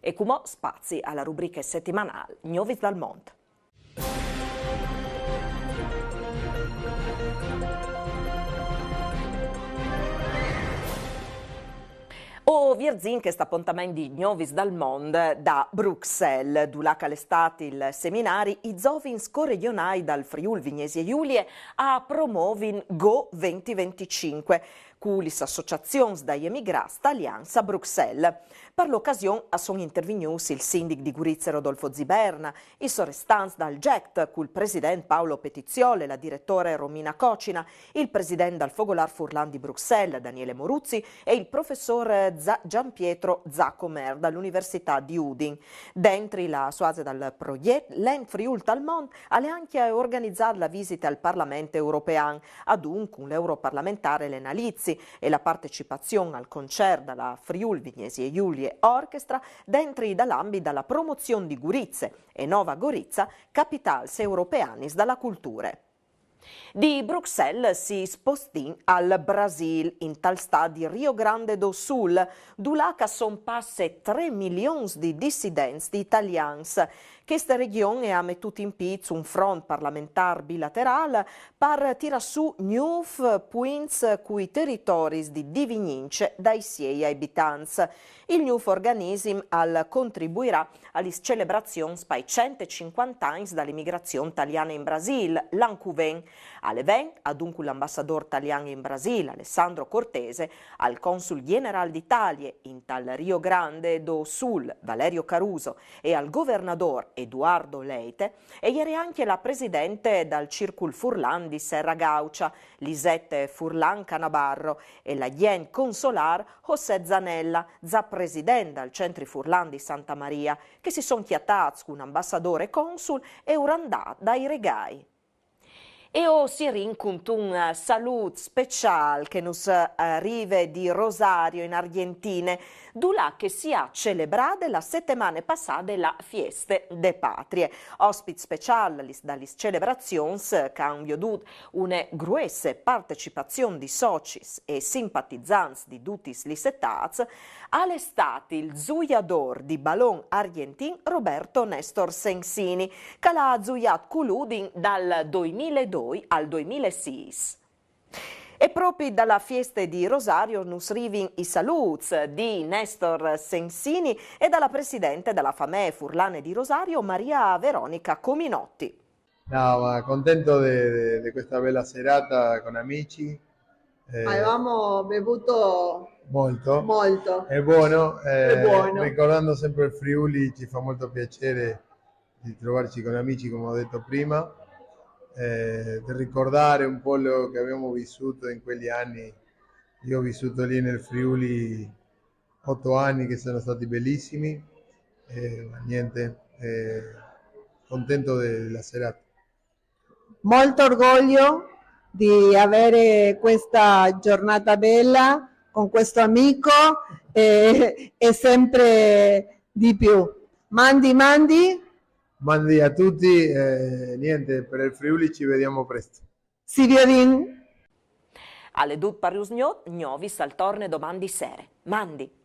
E come spazi alla rubrica settimanale Novis dal Mondo. O Vierzin che sta appuntamento di Novis dal Mondo da Bruxelles, dulaca l'estate il seminari, i zovins corregionali dal Friuli Vignesi e Giulie a promovin Go 2025, con le associazioni dagli emigrati italiani a Bruxelles. Per l'occasione sono intervenuti il sindaco di Gorizia Rodolfo Ziberna, i sorestanti dal GECT, con il presidente Paolo Petiziole, la direttore Romina Cocina, il presidente dal Fogolar Furlan di Bruxelles, Daniele Moruzzi, e il professor Gianpietro Zaccomer dall'Università di Udin. Dentro la suase dal progetto, l'En Friul Talmont ha anche organizzato la visita al Parlamento europeo, ad un l'europarlamentare Elena Lizzi e la partecipazione al concerto dalla Friul Vignesi e Giulie Orchestra dentro dall'ambito della promozione di Gorizia e Nova Gorizia, capitals europeanis dalla cultura. Di Bruxelles si spostì al Brasil, in tal stato di Rio Grande do Sul, dove son passe 3 milioni di dissidenti italiani. Questa regione ha messo in piedi un front parlamentare bilaterale per tirare su nuovi points cui territori di divinince dai suoi abitanti. Il nuovo organismo contribuirà alle celebrazioni per i 150 anni dall'immigrazione italiana in Brasile, l'Ancuven. All'evento, adunque l'ambasciatore italiano in Brasile, Alessandro Cortese, al consul generale d'Italia in tal Rio Grande do Sul, Valerio Caruso, e al governatore Eduardo Leite, e ieri anche la presidente dal Circul Furlan di Serra Gaucia, Lisette Furlan Canabarro, e la Jen Consolar José Zanella, za presidente dal Centri Furlan di Santa Maria, che si sono chiatati con ambasciatore e consul e urandà dai regai. E si rincontra un saluto speciale che nos arriva di Rosario in Argentina, dove che si è celebrata la settimana passata la Fieste de Patrie. Ospite speciale dalle celebrazioni che hanno veduto una grossa partecipazione di soci e simpatizzanti di tutti gli settats, all'estate il zuiador di ballon argentino Roberto Nestor Sensini, che l'ha zuiato coludin dal 2002 al 2006. E proprio dalla Fiesta di Rosario nos rivin i saluti di Nestor Sensini e dalla presidente della Famè Furlane di Rosario, Maria Veronica Cominotti. No, ma contento di questa bella serata con amici. Avevamo bevuto molto. È buono, buono. ricordando sempre il Friuli ci fa molto piacere di trovarci con amici, come ho detto prima, di ricordare un po' lo che abbiamo vissuto in quegli anni. Io ho vissuto lì nel Friuli 8 anni che sono stati bellissimi, contento della serata. Molto orgoglio di avere questa giornata bella con questo amico e sempre di più. Mandi a tutti, per il Friuli ci vediamo presto. Si vede. Alle dut parius gnot, gnovis al torne domandi sere. Mandi.